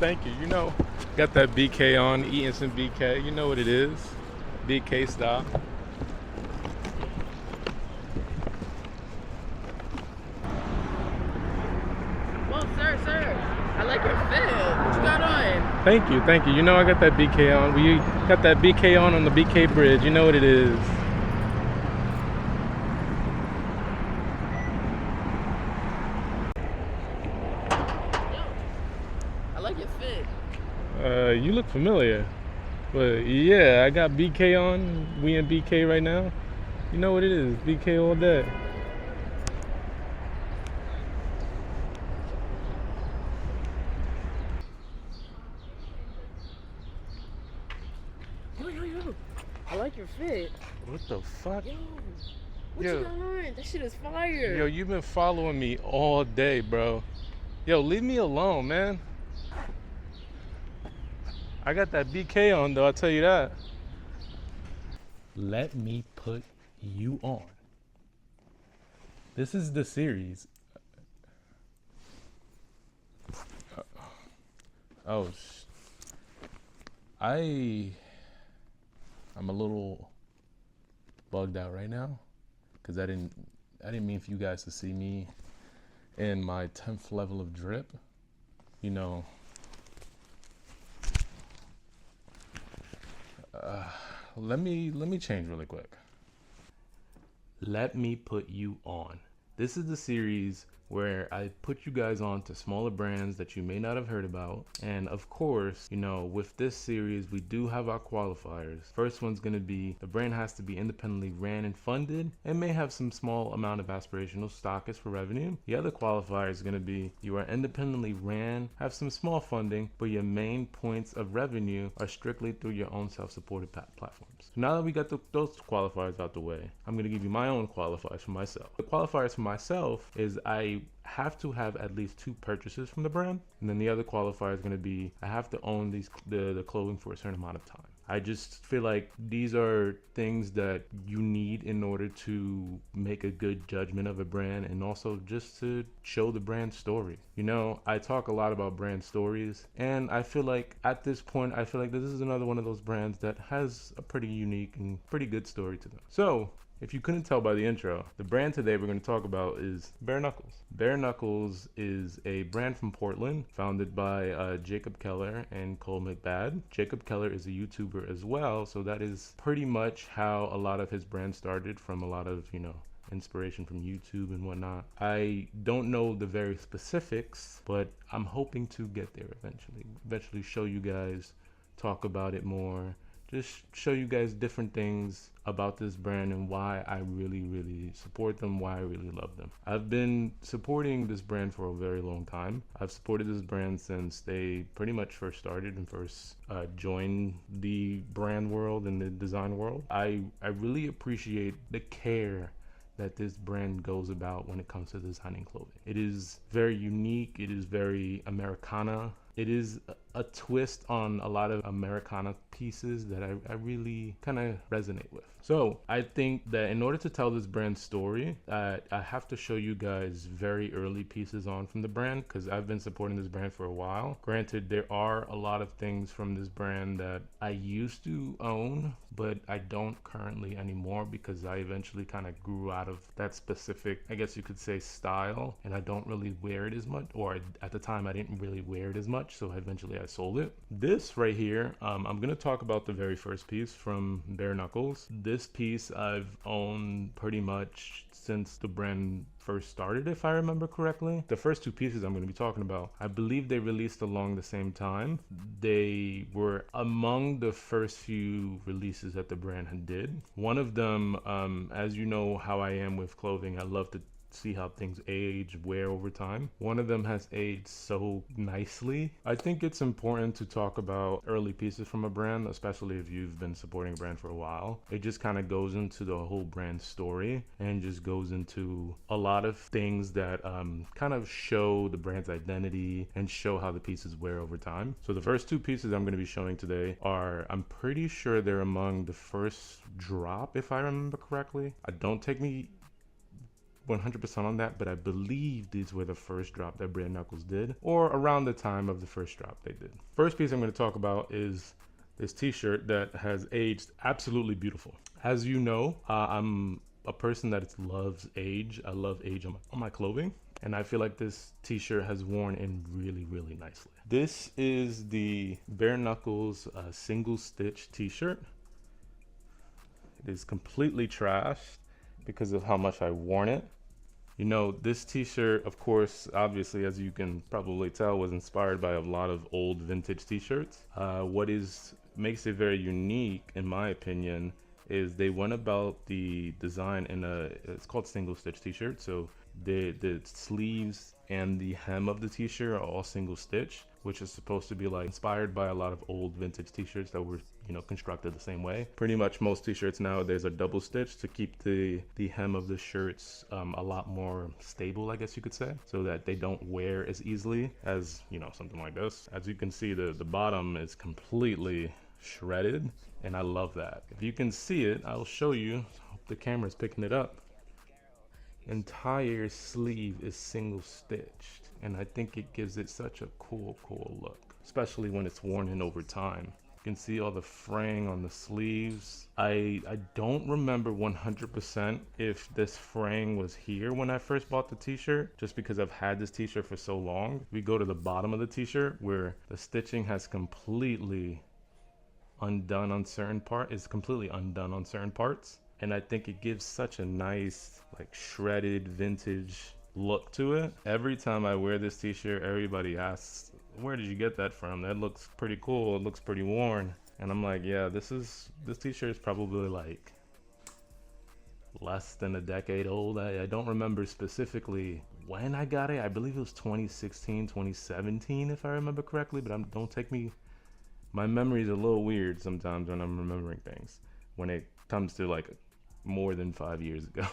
Thank you. You know, got that BK on, eating some BK. You know what it is. BK style. Well, sir, I like your fit. What you got on? Thank you, thank you. You know I got that BK on. We got that BK on the BK bridge. You know what it is. Yo, I like your fit. You look familiar. But yeah, I got BK on. We in BK right now. You know what it is. BK all day. Yo. I like your fit. What the fuck? Yo, what Yo, you got on? That shit is fire. yo, you've been following me all day, bro. Yo, leave me alone, man. I got that BK on though, I'll tell you that. Let me put you on. This is the series. Oh, I'm a little bugged out right now because I didn't mean for you guys to see me in my 10th level of drip. You know, let me change really quick. Let me put you on. This is the series where I put you guys on to smaller brands that you may not have heard about. And of course, you know, with this series, we do have our qualifiers. First one's gonna be the brand has to be independently ran and funded and may have some small amount of aspirational stockers for revenue. The other qualifier is gonna be you are independently ran, have some small funding, but your main points of revenue are strictly through your own self-supported platforms. So now that we got those qualifiers out the way, I'm gonna give you my own qualifiers for myself. The qualifiers for myself is I have to have at least 2 purchases from the brand, and then the other qualifier is going to be I have to own the clothing for a certain amount of time. I just feel like these are things that you need in order to make a good judgment of a brand and also just to show the brand story. You know, I talk a lot about brand stories, and I feel like at this point I feel like this is another one of those brands that has a pretty unique and pretty good story to them. So if you couldn't tell by the intro, the brand today we're going to talk about is Bare Knuckles. Bare Knuckles is a brand from Portland founded by Jacob Keller and Cole McBad. Jacob Keller is a YouTuber as well, so that is pretty much how a lot of his brand started, from a lot of, you know, inspiration from YouTube and whatnot. I don't know the very specifics, but I'm hoping to get there eventually show you guys, talk about it more, just show you guys different things about this brand and why I really support them, why I really love them. I've been supporting this brand for a very long time. I've supported this brand since they pretty much first started and first joined the brand world and the design world. I really appreciate the care that this brand goes about when it comes to designing clothing. It is very unique, it is very Americana. It is a twist on a lot of Americana pieces that I really kind of resonate with. So I think that in order to tell this brand story, I have to show you guys very early pieces on from the brand, because I've been supporting this brand for a while. Granted, there are a lot of things from this brand that I used to own, but I don't currently anymore because I eventually kind of grew out of that specific, I guess you could say, style, and I don't really wear it as much, or at the time I didn't really wear it as much, so eventually I sold it. This right here, I'm going to talk about the very first piece from Bare Knuckles. This piece I've owned pretty much since the brand first started, if I remember correctly. The first 2 pieces I'm going to be talking about, I believe they released along the same time. They were among the first few releases that the brand had did. One of them, as you know how I am with clothing, I love to see how things age, wear over time. One of them has aged so nicely. I think it's important to talk about early pieces from a brand, especially if you've been supporting a brand for a while. It just kind of goes into the whole brand story and just goes into a lot of things that kind of show the brand's identity and show how the pieces wear over time. So the first 2 pieces I'm going to be showing today are, I'm pretty sure they're among the first drop, if I remember correctly. Don't take me 100% on that, but I believe these were the first drop that Bare Knuckles did, or around the time of the first drop they did. First piece I'm going to talk about is this t-shirt that has aged absolutely beautiful. As you know, I'm a person that loves age. I love age on my clothing, and I feel like this t-shirt has worn in really, really nicely. This is the Bare Knuckles single stitch t-shirt. It is completely trashed because of how much I've worn it. You know, this t-shirt, of course, obviously, as you can probably tell, was inspired by a lot of old vintage t-shirts. What makes it very unique, in my opinion, is they went about the design in it's called single stitch t-shirt. So the sleeves and the hem of the t-shirt are all single stitch, which is supposed to be like inspired by a lot of old vintage t-shirts that were, you know, constructed the same way. Pretty much most t-shirts nowadays are double stitched to keep the hem of the shirts a lot more stable, I guess you could say, so that they don't wear as easily as, you know, something like this. As you can see, the bottom is completely shredded, and I love that. If you can see it, I'll show you. Hope the camera's picking it up. Entire sleeve is single stitched, and I think it gives it such a cool look, especially when it's worn in over time. You can see all the fraying on the sleeves. I don't remember 100% if this fraying was here when I first bought the t-shirt, just because I've had this t-shirt for so long. We go to the bottom of the t-shirt where the stitching has completely undone on certain parts, and I think it gives such a nice, like, shredded vintage look to it. Every time I wear this t-shirt, everybody asks, where did you get that from? That looks pretty cool, it looks pretty worn. And I'm like, yeah, this t-shirt is probably like less than a decade old. I don't remember specifically when I got it. I believe it was 2016, 2017, if I remember correctly, but don't take me, my memory is a little weird sometimes when I'm remembering things, when it comes to like more than 5 years ago.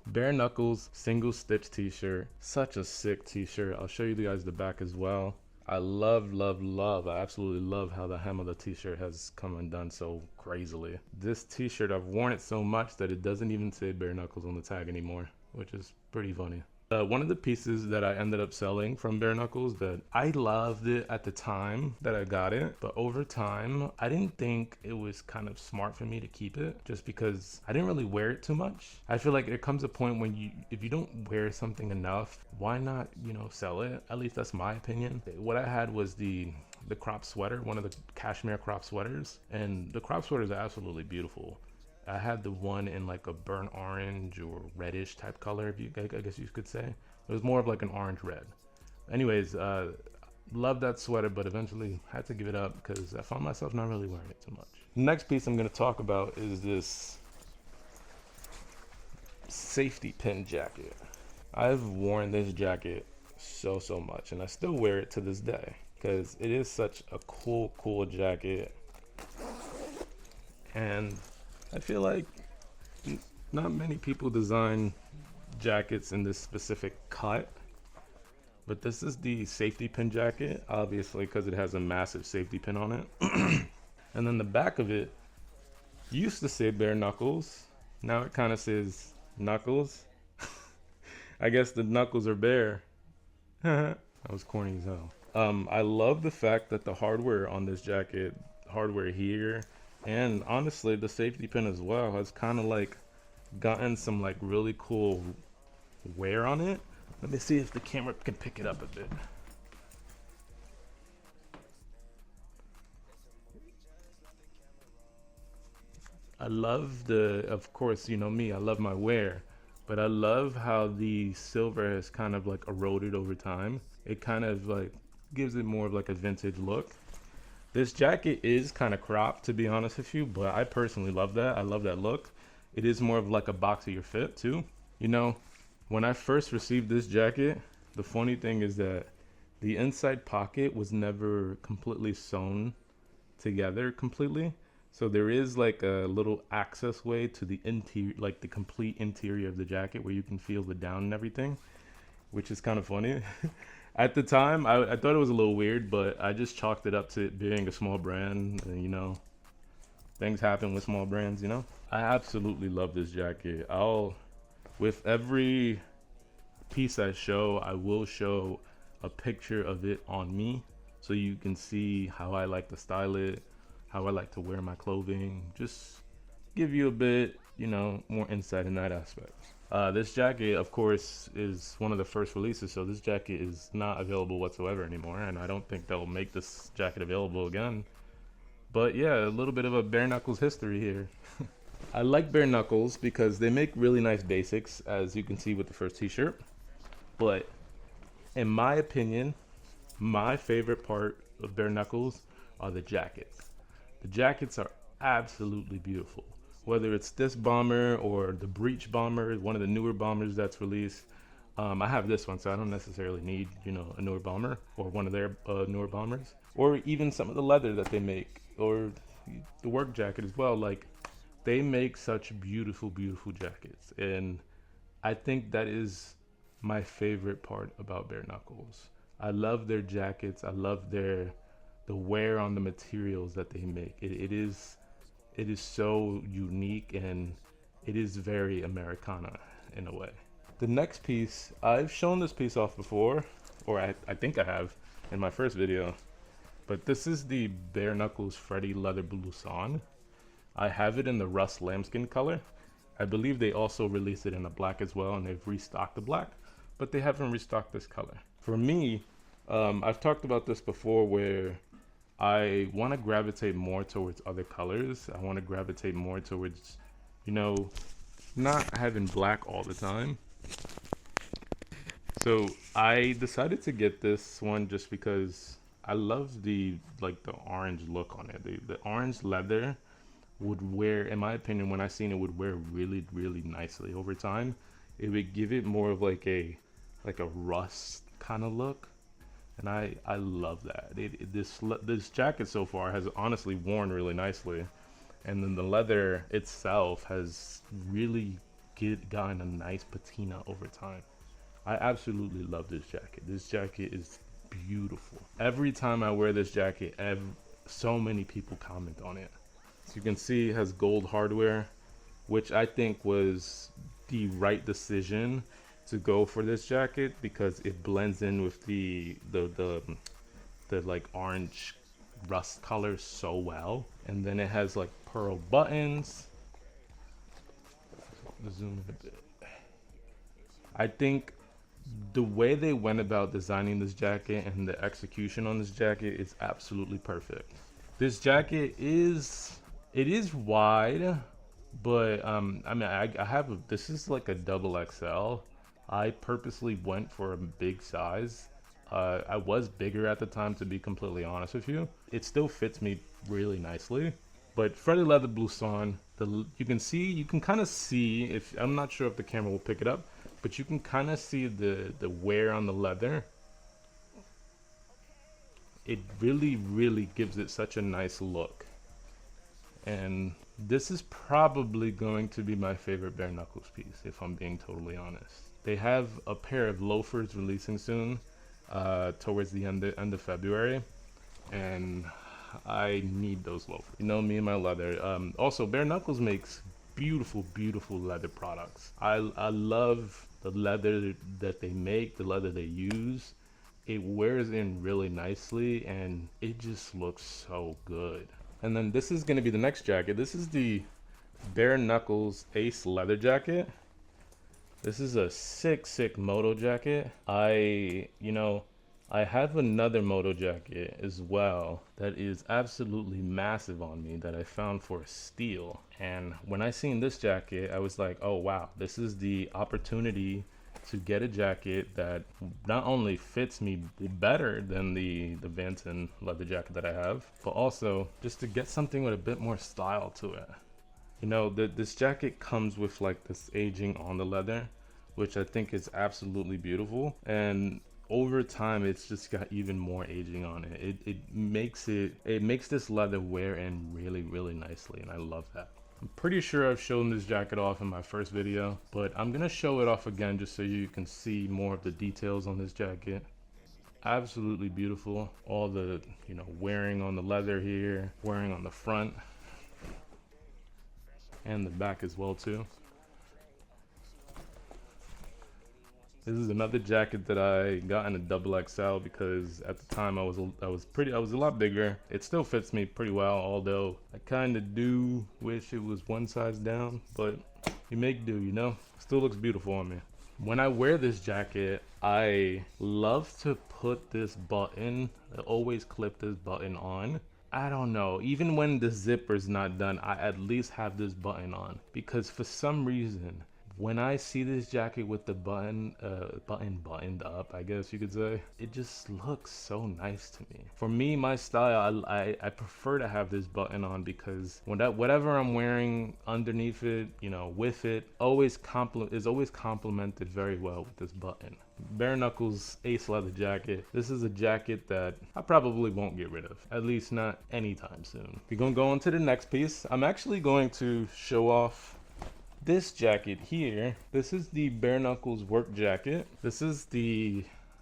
Bare Knuckles single stitch t-shirt, such a sick t-shirt. I'll show you guys the back as well. I I absolutely love how the hem of the t-shirt has come undone so crazily. This t-shirt, I've worn it so much that it doesn't even say Bare Knuckles on the tag anymore, which is pretty funny. One of the pieces that I ended up selling from Bare Knuckles, that I loved it at the time that I got it, but over time I didn't think it was kind of smart for me to keep it, just because I didn't really wear it too much. I feel like there comes a point when if you don't wear something enough, why not, you know, sell it? At least that's my opinion. What I had was the crop sweater, one of the cashmere crop sweaters, and the crop sweaters are absolutely beautiful. I had the one in like a burnt orange or reddish type color, I guess you could say. It was more of like an orange red. Anyways, loved that sweater, but eventually had to give it up because I found myself not really wearing it too much. The next piece I'm going to talk about is this safety pin jacket. I've worn this jacket so much, and I still wear it to this day because it is such a cool jacket. And I feel like not many people design jackets in this specific cut, but this is the safety pin jacket, obviously, because it has a massive safety pin on it. And then the back of it used to say Bare Knuckles. Now it kind of says Knuckles. I guess the knuckles are bare. That was corny as hell. I love the fact that the hardware on this jacket, hardware here, and honestly the safety pin as well, has kind of like gotten some like really cool wear on it. Let me see if the camera can pick it up a bit. I love of course, you know me, I love my wear, but I love how the silver has kind of like eroded over time. It kind of like gives it more of like a vintage look. This jacket is kind of cropped, to be honest with you, but I personally love that. I love that look. It is more of like a boxier fit too. You know, when I first received this jacket, the funny thing is that the inside pocket was never completely sewn together completely. So there is like a little access way to the interior, like the complete interior of the jacket where you can feel the down and everything, which is kind of funny. At the time, I thought it was a little weird, but I just chalked it up to it being a small brand. And, you know, things happen with small brands, you know? I absolutely love this jacket. With every piece I show, I will show a picture of it on me so you can see how I like to style it, how I like to wear my clothing, just give you a bit, more insight in that aspect. This jacket, of course, is one of the first releases, so this jacket is not available whatsoever anymore, and I don't think they'll make this jacket available again. But yeah, a little bit of a bare knuckles history here. I like bare knuckles because they make really nice basics, as you can see with the first t-shirt. But in my opinion, my favorite part of bare knuckles are the jackets. The jackets are absolutely beautiful. Whether it's this bomber or the breach bomber, one of the newer bombers that's released. I have this one, so I don't necessarily need, a newer bomber or one of their newer bombers, or even some of the leather that they make, or the work jacket as well. Like, they make such beautiful, beautiful jackets, and I think that is my favorite part about bare knuckles. I love their jackets. I love the wear on the materials that they make. It is so unique, and it is very Americana in a way. The next piece, I've shown this piece off before, or I think I have in my first video, but this is the Bare Knuckles Freddy Leather Blouson. I have it in the rust lambskin color. I believe they also released it in a black as well, and they've restocked the black, but they haven't restocked this color. For me, I've talked about this before, where I want to gravitate more towards other colors. I want to gravitate more towards, not having black all the time. So I decided to get this one just because I love the orange look on it. The orange leather would wear, in my opinion, when I seen it, would wear really, really nicely over time. It would give it more of like a rust kind of look. And I love that. This jacket so far has honestly worn really nicely, and then the leather itself has really gotten a nice patina over time. I absolutely love this jacket. This jacket is beautiful. Every time I wear this jacket, so many people comment on it. So you can see it has gold hardware, which I think was the right decision to go for this jacket, because it blends in with the like orange rust color so well. And then it has like pearl buttons. Zoom in a bit. I think the way they went about designing this jacket and the execution on this jacket is absolutely perfect. This jacket is wide, but I have this is like a double XL. I purposely went for a big size. I was bigger at the time, to be completely honest with you. It still fits me really nicely. But Freddy Leather Blouson, you can kind of see, if I'm not sure if the camera will pick it up, but you can kind of see the wear on the leather. It really, really gives it such a nice look. And this is probably going to be my favorite bare knuckles piece, if I'm being totally honest. They have a pair of loafers releasing soon, towards the end of February, and I need those loafers. Me and my leather. Also, Bare Knuckles makes beautiful, beautiful leather products. I love the leather that they make, the leather they use. It wears in really nicely, and it just looks so good. And then this is going to be the next jacket. This is the Bare Knuckles Ace leather jacket. This is a sick moto jacket. I have another moto jacket as well that is absolutely massive on me that I found for a steal. And when I seen this jacket, I was like, oh wow, this is the opportunity to get a jacket that not only fits me better than the Vanton leather jacket that I have, but also just to get something with a bit more style to it. This jacket comes with like this aging on the leather, which I think is absolutely beautiful. And over time, it's just got even more aging on it. It makes this leather wear in really, really nicely, and I love that. I'm pretty sure I've shown this jacket off in my first video, but I'm gonna show it off again just so you can see more of the details on this jacket. Absolutely beautiful. All the wearing on the leather here, wearing on the front and the back as well too. This is another jacket that I got in a double XL because at the time I was a lot bigger. It still fits me pretty well, although I kind of do wish it was one size down, but you make do, you know? Still looks beautiful on me. When I wear this jacket, I love to put this button, I always clip this button on. I don't know, even when the zipper's not done, I at least have this button on because for some reason, when I see this jacket with the buttoned up, I guess you could say, it just looks so nice to me. For me, my style, I prefer to have this button on because whatever I'm wearing underneath it, you know, with it, is always complemented very well with this button. Bare Knuckles Ace leather jacket. This is a jacket that I probably won't get rid of, at least not anytime soon. We're gonna go on to the next piece. I'm actually going to show off this jacket here. This is the Bare Knuckles work jacket.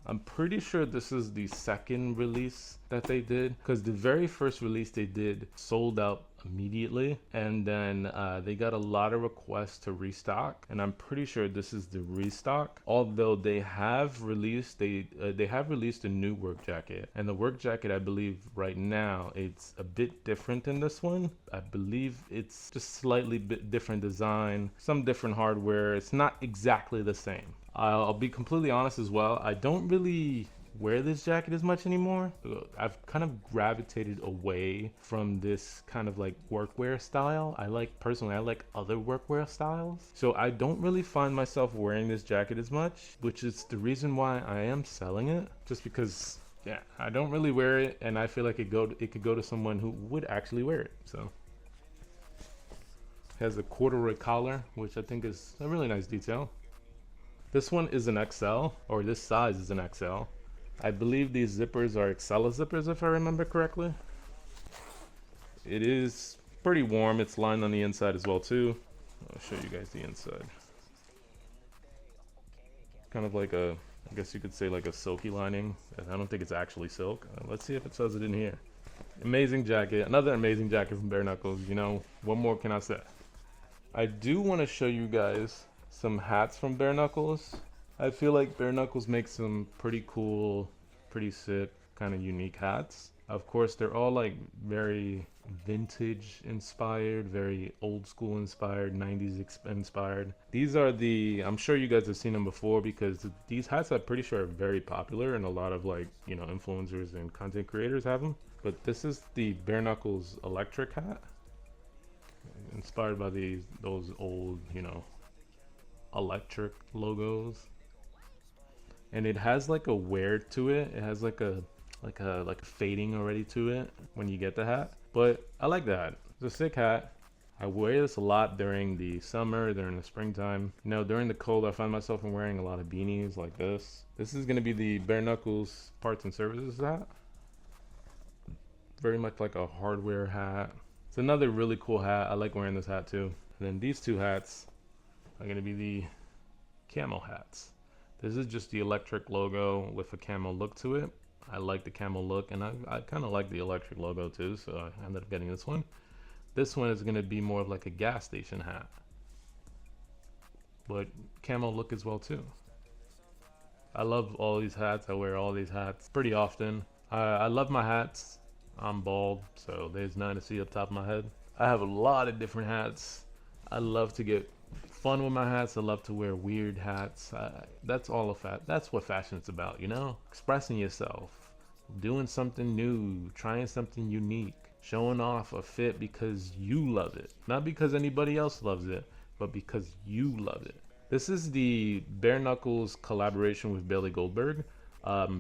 I'm pretty sure this is the second release that they did, because the very first release they did sold out immediately, and then they got a lot of requests to restock, and I'm pretty sure this is the restock. Although they have released a new work jacket, and the work jacket, I believe right now it's a bit different than this one. I believe it's just slightly bit different design, some different hardware. It's not exactly the same. I'll be completely honest as well, I don't really wear this jacket as much anymore. I've kind of gravitated away from this kind of like workwear style. Personally, I like other workwear styles. So I don't really find myself wearing this jacket as much, which is the reason why I am selling it. Just because, yeah, I don't really wear it, and I feel like it could go to someone who would actually wear it. So it has a corduroy collar, which I think is a really nice detail. This one is an XL, or this size is an XL. I believe these zippers are Excella zippers, if I remember correctly. It is pretty warm. It's lined on the inside as well too. I'll show you guys the inside. Kind of like I guess you could say like a silky lining. I don't think it's actually silk. Let's see if it says it in here. Amazing jacket. Another amazing jacket from Bare Knuckles. You know, what more can I say? I do want to show you guys some hats from Bare Knuckles. I feel like Bare Knuckles makes some pretty cool, pretty sick, kind of unique hats. Of course, they're all like very vintage inspired, very old school inspired, 90s inspired. These are I'm sure you guys have seen them before because these hats I'm pretty sure are very popular, and a lot of like, you know, influencers and content creators have them. But this is the Bare Knuckles electric hat, inspired by those old, you know, electric logos. And it has like a wear to it. It has like a fading already to it when you get the hat. But I like the hat. It's a sick hat. I wear this a lot during the summer, during the springtime. You know, during the cold, I find myself wearing a lot of beanies like this. This is gonna be the Bare Knuckles parts and services hat. Very much like a hardware hat. It's another really cool hat. I like wearing this hat too. And then these two hats are gonna be the camo hats. This is just the electric logo with a camo look to it. I like the camo look, and I kind of like the electric logo too, so I ended up getting this one. This one is going to be more of like a gas station hat, but camo look as well too. I love all these hats. I wear all these hats pretty often. I love my hats. I'm bald, so there's nothing to see up top of my head. I have a lot of different hats. I love to get fun with my hats. I love to wear weird hats. That's what fashion's about, you know? Expressing yourself, doing something new, trying something unique, showing off a fit because you love it. Not because anybody else loves it, but because you love it. This is the Bare Knuckles collaboration with Bailey Goldberg.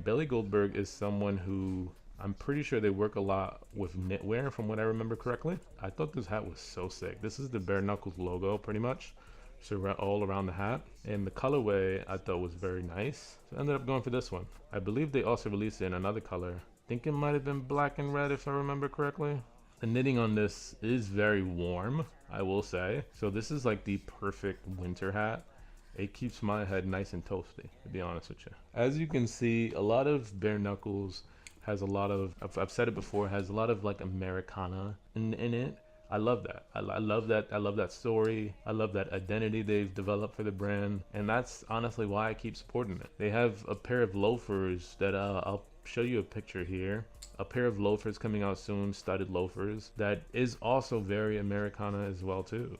Bailey Goldberg is someone who I'm pretty sure they work a lot with knitwear, from what I remember correctly. I thought this hat was so sick. This is the Bare Knuckles logo, pretty much. So all around the hat, and the colorway I thought was very nice, so I ended up going for this one. I believe they also released it in another color. I think it might have been black and red if I remember correctly. The knitting on this is very warm, I will say, so this is like the perfect winter hat. It keeps my head nice and toasty, to be honest with you. As you can see, a lot of Bare Knuckles has a lot of, I've said it before, has a lot of like Americana in it. I love that. I love that. I love that story. I love that identity they've developed for the brand, and that's honestly why I keep supporting it. They have a pair of loafers that I'll show you a picture here. A pair of loafers coming out soon, studded loafers, that is also very Americana as well too.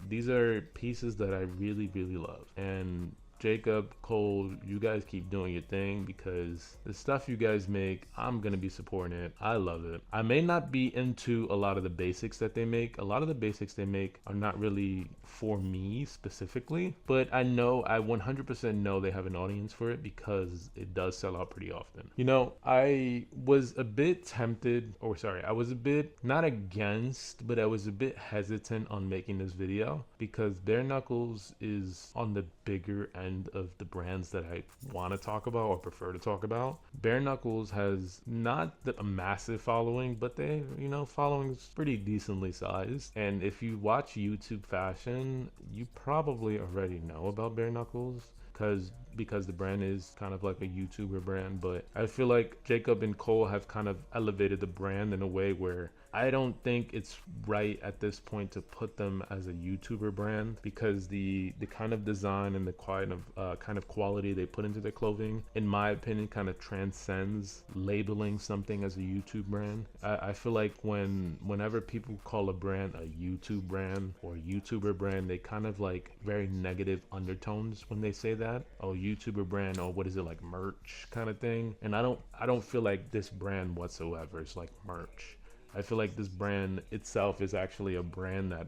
These are pieces that I really, really love. And Jacob, Cole, you guys keep doing your thing, because the stuff you guys make, I'm gonna be supporting it. I love it. I may not be into a lot of the basics that they make. A lot of the basics they make are not really for me specifically, but I 100% know they have an audience for it, because it does sell out pretty often. You know, I was a bit tempted, or sorry, I was a bit, not against, but I was a bit hesitant on making this video, because Bare Knuckles is on the bigger end of the brands that I want to talk about or prefer to talk about. Bare Knuckles has not a massive following, but they, following's pretty decently sized. And if you watch YouTube fashion, you probably already know about Bare Knuckles, because the brand is kind of like a YouTuber brand. But I feel like Jacob and Cole have kind of elevated the brand in a way where I don't think it's right at this point to put them as a YouTuber brand, because the kind of design and the kind of quality they put into their clothing, in my opinion, kind of transcends labeling something as a YouTube brand. I feel like whenever people call a brand a YouTube brand or YouTuber brand, they kind of like very negative undertones when they say that. Oh, YouTuber brand, or what is it, like merch kind of thing. And I don't feel like this brand whatsoever is like merch. I feel like this brand itself is actually a brand that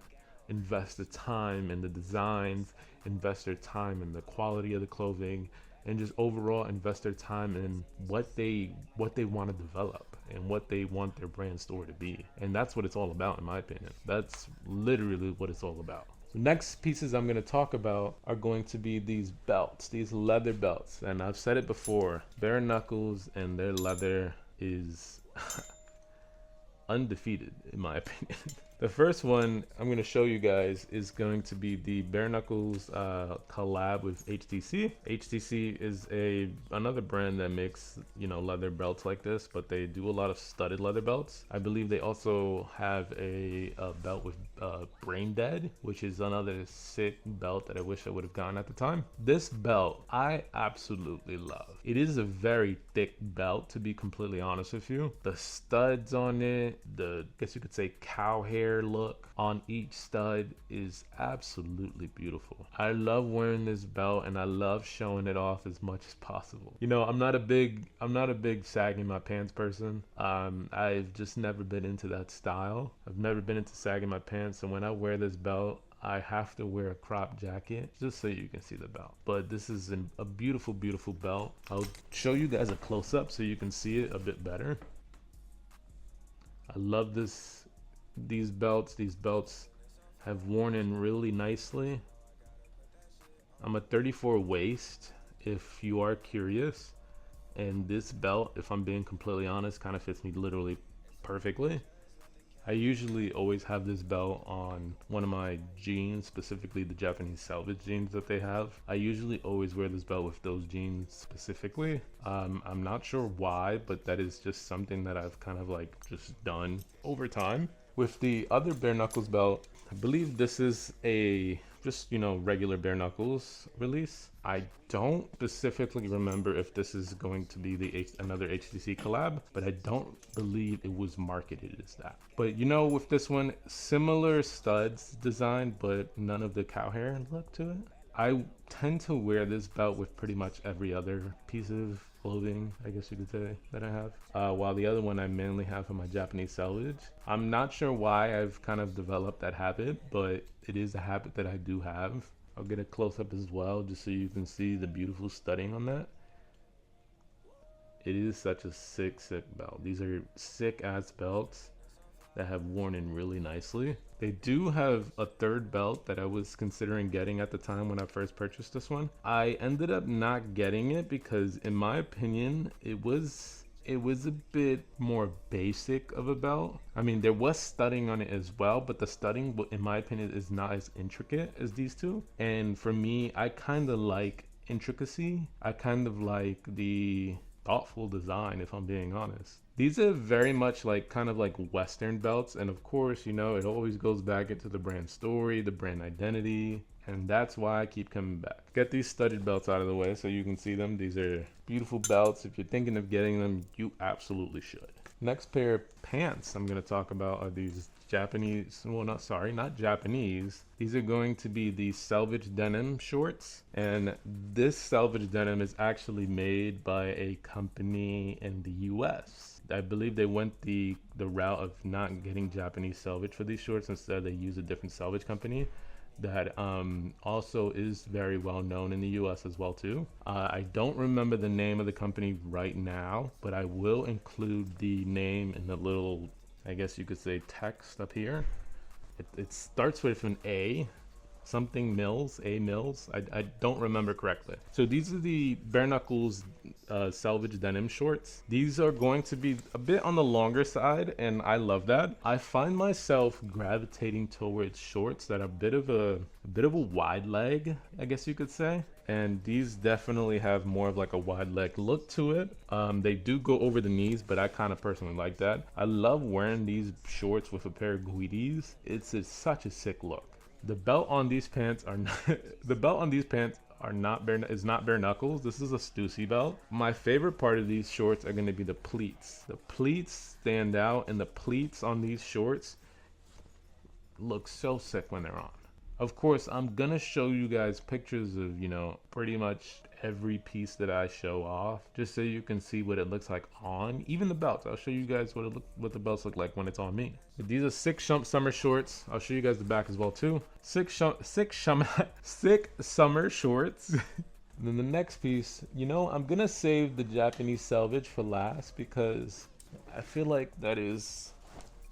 invests the time in the designs, invest their time in the quality of the clothing, and just overall invest their time in what they want to develop and what they want their brand store to be. And that's what it's all about, in my opinion. That's literally what it's all about. The next pieces I'm going to talk about are going to be these belts, these leather belts. And I've said it before, Bare Knuckles and their leather is undefeated, in my opinion. The first one I'm going to show you guys is going to be the Bare Knuckles collab with HTC. HTC is another brand that makes, leather belts like this, but they do a lot of studded leather belts. I believe they also have a belt with Brain Dead, which is another sick belt that I wish I would have gotten at the time. This belt I absolutely love. It is a very thick belt, to be completely honest with you. The studs on it, I guess you could say cow hair look on each stud is absolutely beautiful. I love wearing this belt, and I love showing it off as much as possible. I'm not a big sagging my pants person. I've just never been into that style. I've never been into sagging my pants, so when I wear this belt, I have to wear a crop jacket just so you can see the belt. But this is a beautiful, beautiful belt. I'll show you guys a close-up so you can see it a bit better. I love these belts. These belts have worn in really nicely. I'm a 34 waist, if you are curious, and this belt, if I'm being completely honest, kind of fits me literally perfectly. I usually always have this belt on one of my jeans, specifically the Japanese selvage jeans that they have. I usually always wear this belt with those jeans specifically. I'm not sure why, but that is just something that I've kind of like just done over time. With the other Bare Knuckles belt, I believe this is a just, regular Bare Knuckles release. I don't specifically remember if this is going to be another HTC collab, but I don't believe it was marketed as that. But with this one, similar studs design, but none of the cow hair look to it. I tend to wear this belt with pretty much every other piece of clothing, I guess you could say, that I have. While the other one I mainly have for my Japanese selvage. I'm not sure why I've kind of developed that habit, but it is a habit that I do have. I'll get a close-up as well, just so you can see the beautiful studding on that. It is such a sick, sick belt. These are sick-ass belts that have worn in really nicely. They do have a third belt that I was considering getting at the time when I first purchased this one. I ended up not getting it because, in my opinion, it was a bit more basic of a belt. I mean, there was studding on it as well, but the studding, in my opinion, is not as intricate as these two. And for me, I kind of like intricacy. I kind of like the thoughtful design, if I'm being honest. These are very much like kind of like Western belts, and of course, you know, it always goes back into the brand story, the brand identity, and that's why I keep coming back. Get these studded belts out of the way so you can see them. These are beautiful belts. If you're thinking of getting them, you absolutely should. Next pair of pants I'm going to talk about are these Japanese, well, not Japanese. These are going to be the selvage denim shorts. And this selvage denim is actually made by a company in the US. I believe they went the route of not getting Japanese selvage for these shorts. Instead, they use a different selvage company that also is very well known in the US as well too. I don't remember the name of the company right now, but I will include the name in the little, I guess you could say, text up here. It starts with an A, something Mills, A Mills. I don't remember correctly. So these are the bare knuckles selvage denim shorts. These are going to be a bit on the longer side, and I love that. I find myself gravitating towards shorts that are a bit of a wide leg, I guess you could say. And these definitely have more of like a wide leg look to it. They do go over the knees, but I kind of personally like that. I love wearing these shorts with a pair of Guidis. It's such a sick look. The belt on these pants are not, is not bare knuckles. This is a Stussy belt. My favorite part of these shorts are going to be the pleats. The pleats stand out, and the pleats on these shorts look so sick when they're on. Of course, I'm going to show you guys pictures of, you know, pretty much every piece that I show off, just so you can see what it looks like on. Even the belts. I'll show you guys what the belts look like when it's on me. These are sick summer shorts. I'll show you guys the back as well too. Sick summer shorts. And then the next piece, you know, I'm gonna save the Japanese selvage for last because I feel like that is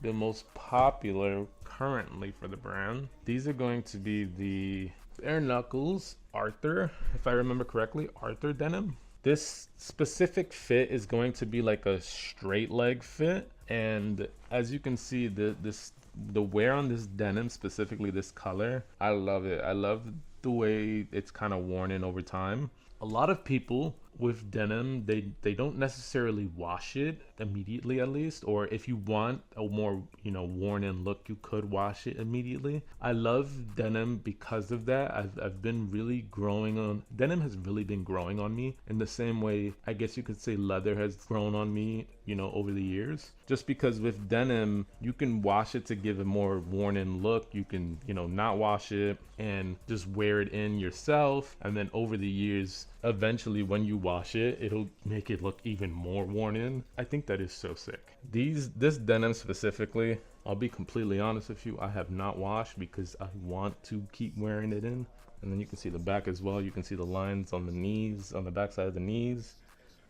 the most popular currently for the brand. These are going to be the bare knuckles Arthur, if I remember correctly, Arthur denim. This specific fit is going to be like a straight leg fit, and as you can see, the wear on this denim, specifically this color, I love it. I love the way it's kind of worn in over time. A lot of people with denim, they don't necessarily wash it immediately, at least, or if you want a more, you know, worn in look, you could wash it immediately. I love denim because of that. I've been really growing on denim, has really been growing on me in the same way I guess you could say leather has grown on me, you know, over the years. Just because with denim, you can wash it to give a more worn in look. You can, you know, not wash it and just wear it in yourself, and then over the years, eventually when you wash it, it'll make it look even more worn in. I think that is so sick. This denim specifically, I'll be completely honest with you, I have not washed because I want to keep wearing it in. And then you can see the back as well. You can see the lines on the knees, on the back side of the knees.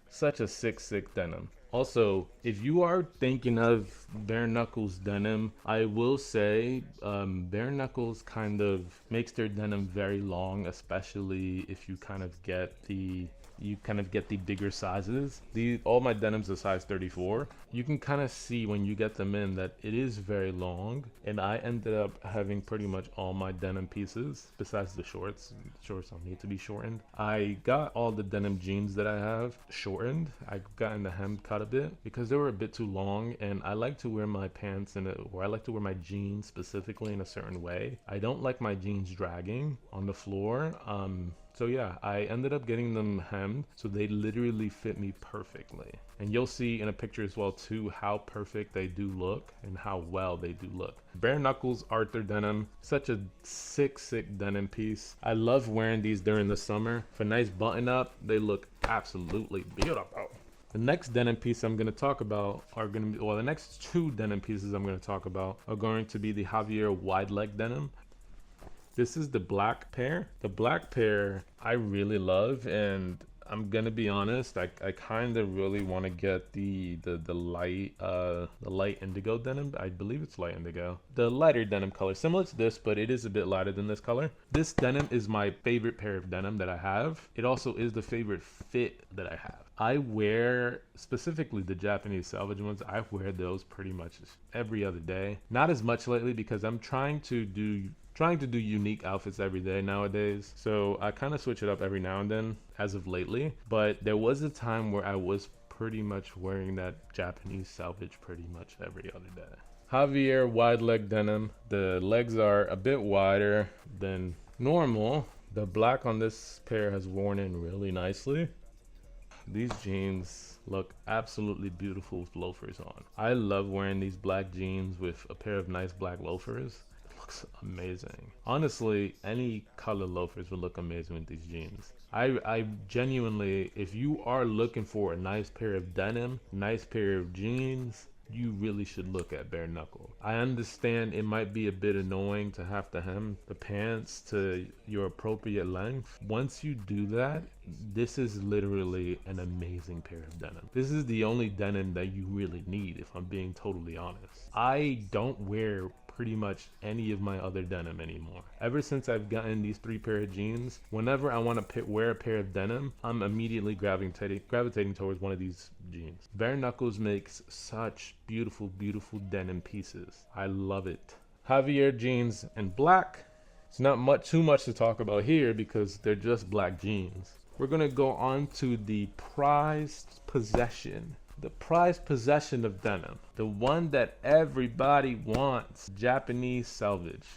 Such a sick denim. Also, if you are thinking of bare knuckles denim, I will say bare knuckles kind of makes their denim very long, especially if you kind of get the bigger sizes. All my denims are size 34. You can kind of see when you get them in that it is very long, and I ended up having pretty much all my denim pieces besides the shorts. Shorts don't need to be shortened. I got all the denim jeans that I have shortened. I've gotten the hem cut a bit because they were a bit too long, and I like to wear my pants I like to wear my jeans specifically in a certain way. I don't like my jeans dragging on the floor. So yeah, I ended up getting them hemmed, so they literally fit me perfectly. And you'll see in a picture as well too how perfect they do look and how well they do look. Bare knuckles Arthur denim, such a sick denim piece. I love wearing these during the summer. For a nice button up, they look absolutely beautiful. The next denim piece I'm going to talk about are going to be, well, the next two denim pieces I'm going to talk about are going to be the Javier wide leg denim. This is the black pair. The black pair I really love, and I'm gonna be honest, I kind of really want to get the light indigo denim. I believe it's light indigo. The lighter denim color, similar to this, but it is a bit lighter than this color. This denim is my favorite pair of denim that I have. It also is the favorite fit that I have. I wear, specifically the Japanese selvage ones, I wear those pretty much every other day. Not as much lately because I'm trying to do trying to do unique outfits every day nowadays. So I kind of switch it up every now and then as of lately. But there was a time where I was pretty much wearing that Japanese selvage pretty much every other day. Javier wide leg denim. The legs are a bit wider than normal. The black on this pair has worn in really nicely. These jeans look absolutely beautiful with loafers on. I love wearing these black jeans with a pair of nice black loafers. It looks amazing. Honestly, any color loafers would look amazing with these jeans. I genuinely, if you are looking for a nice pair of denim, nice pair of jeans, you really should look at bare knuckle. I understand it might be a bit annoying to have to hem the pants to your appropriate length. Once you do that, this is literally an amazing pair of denim. This is the only denim that you really need, if I'm being totally honest. I don't wear pretty much any of my other denim anymore. Ever since I've gotten these 3 pair of jeans, whenever I want to wear a pair of denim, I'm immediately gravitating towards one of these jeans. Bare Knuckles makes such beautiful, beautiful denim pieces. I love it. Javier jeans in black. It's not too much to talk about here because they're just black jeans. We're gonna go on to the prized possession. The prized possession of denim, the one that everybody wants, Japanese selvage.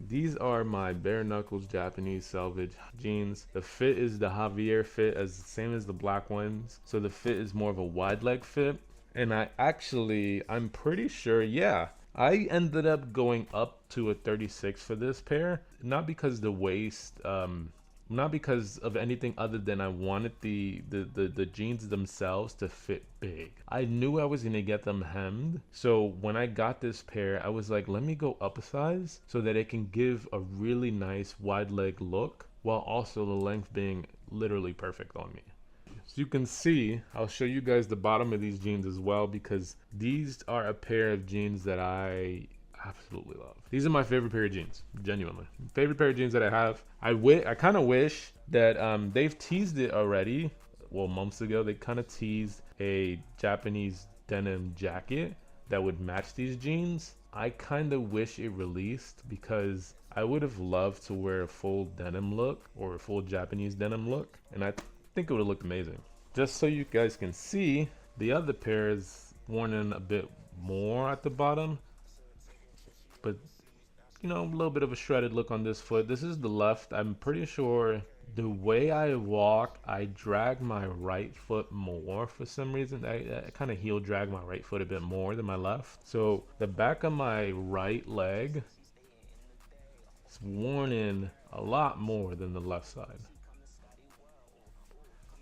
These are my bare knuckles Japanese selvage jeans. The fit is the Javier fit, as same as the black ones. So the fit is more of a wide leg fit. And I'm pretty sure, yeah, I ended up going up to a 36 for this pair. Not because the waist, not because of anything other than I wanted the jeans themselves to fit big. I knew I was gonna get them hemmed, so when I got this pair, I was like, let me go up a size so that it can give a really nice wide leg look while also the length being literally perfect on me. So you can see, I'll show you guys the bottom of these jeans as well, because these are a pair of jeans that I absolutely love. These are my favorite pair of jeans, genuinely. Favorite pair of jeans that I have. I kind of wish that they've teased it already. Well, months ago, they kind of teased a Japanese denim jacket that would match these jeans. I kind of wish it released because I would have loved to wear a full denim look or a full Japanese denim look, and I think it would have looked amazing. Just so you guys can see, the other pair is worn in a bit more at the bottom, but you know, a little bit of a shredded look on this foot. This is the left. I'm pretty sure the way I walk, I drag my right foot more for some reason. I kind of heel drag my right foot a bit more than my left. So the back of my right leg is worn in a lot more than the left side.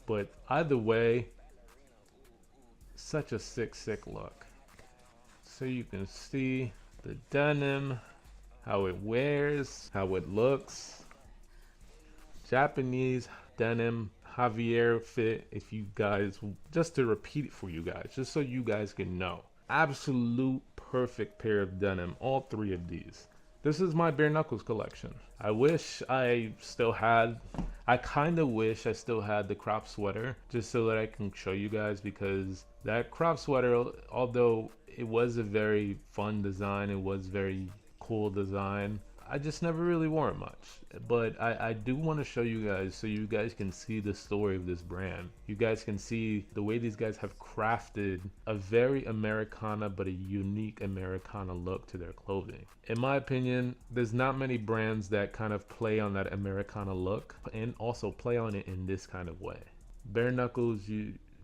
But either way, such a sick look. So you can see the denim, how it wears, how it looks. Japanese denim Javier fit, if you guys, just to repeat it for you guys, just so you guys can know. Absolute perfect pair of denim, all 3 of these. This is my bare knuckles collection. I kind of wish I still had the crop sweater, just so that I can show you guys, because that crop sweater, although it was a very fun design, it was very cool design, I just never really wore it much. But I do want to show you guys so you guys can see the story of this brand. You guys can see the way these guys have crafted a very Americana but a unique Americana look to their clothing. In my opinion, there's not many brands that kind of play on that Americana look and also play on it in this kind of way. Bare Knuckles,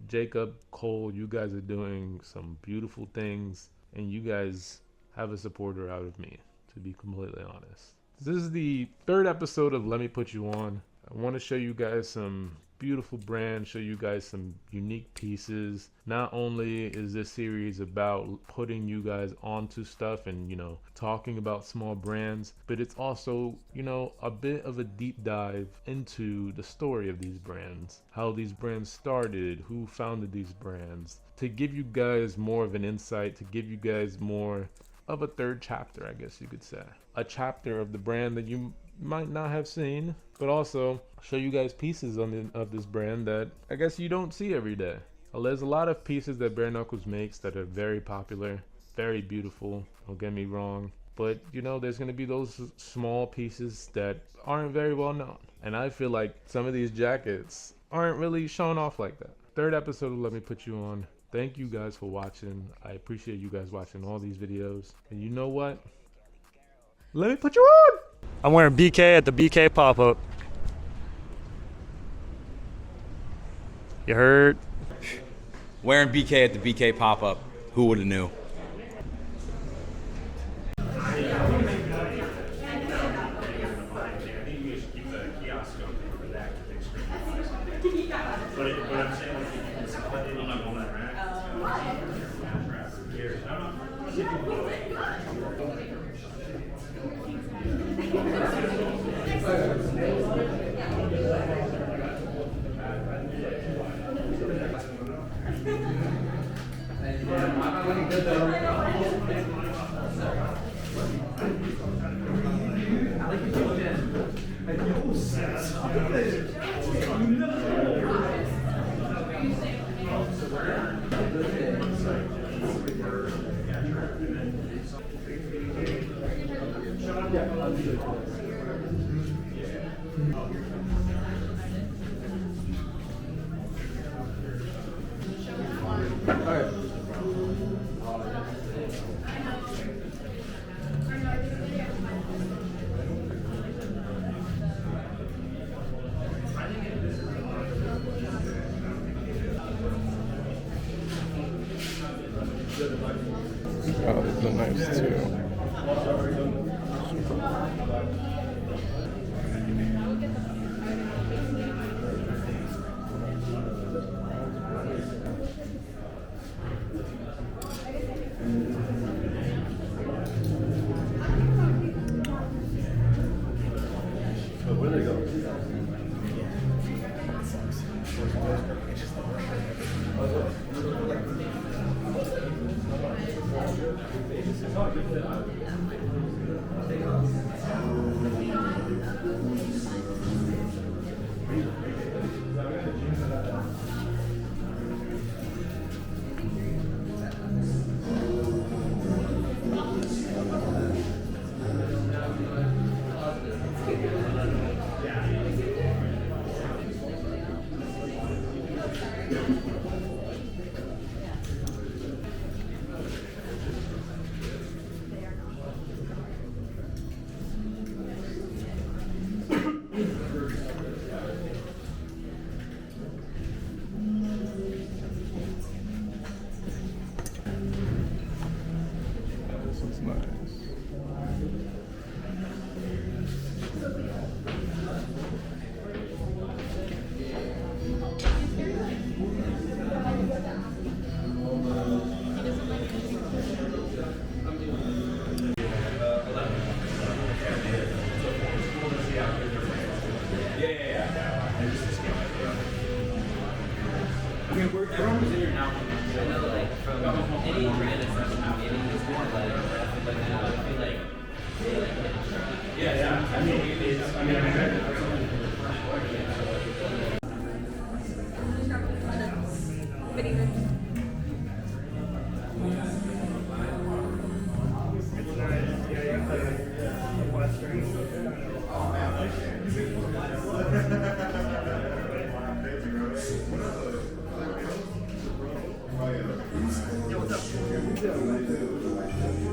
Jacob, Cole, you guys are doing some beautiful things, and you guys have a supporter out of me, to be completely honest. This is the 3rd episode of Let Me Put You On. I want to show you guys some beautiful brands, show you guys some unique pieces. Not only is this series about putting you guys onto stuff and, you know, talking about small brands, but it's also, you know, a bit of a deep dive into the story of these brands, how these brands started, who founded these brands, to give you guys more of an insight, to give you guys more of a 3rd chapter, I guess you could say. A chapter of the brand that you might not have seen, but also show you guys pieces of this brand that I guess you don't see every day. There's a lot of pieces that Bare Knuckles makes that are very popular, very beautiful, don't get me wrong, But you know, there's gonna be those small pieces that aren't very well known. And I feel like some of these jackets aren't really shown off like that. Third episode of Let Me Put You On. Thank you guys for watching. I appreciate you guys watching all these videos. And you know what? Let me put you on! I'm wearing BK at the BK Pop Up. You heard? Wearing BK at the BK Pop Up. Who would have knew? Oh, these are nice too. Where they go? This is nice.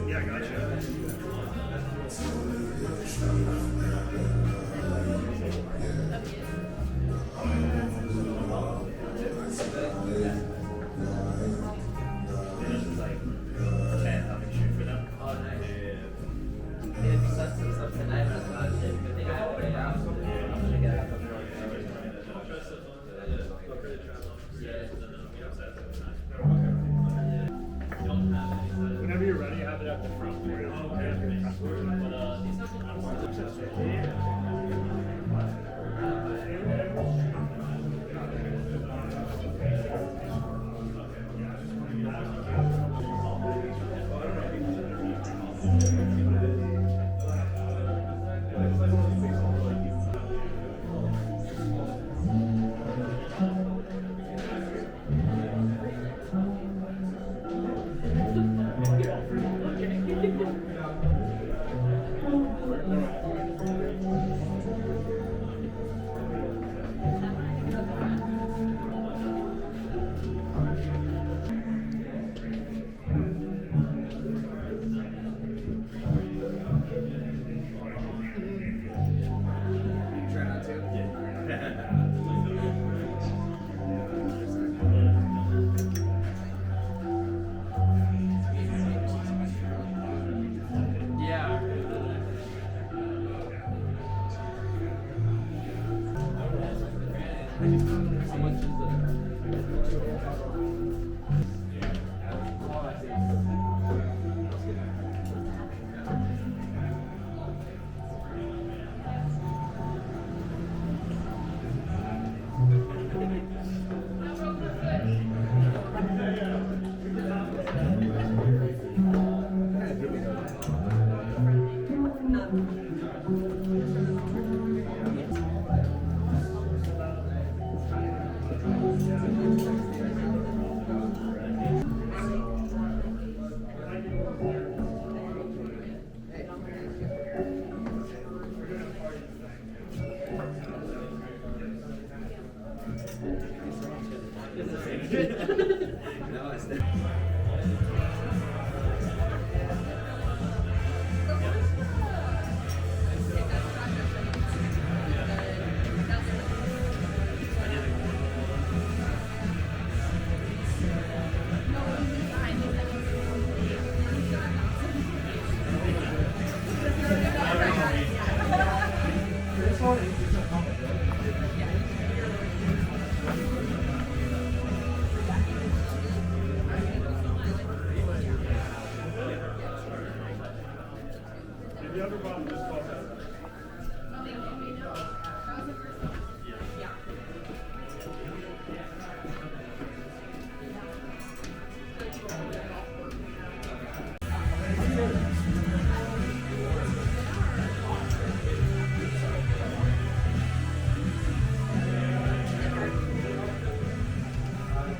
Yeah, I gotcha.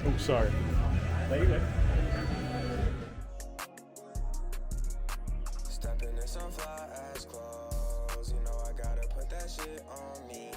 Oh, sorry. Stepping in some fly ass clothes, you know I gotta put that shit on me.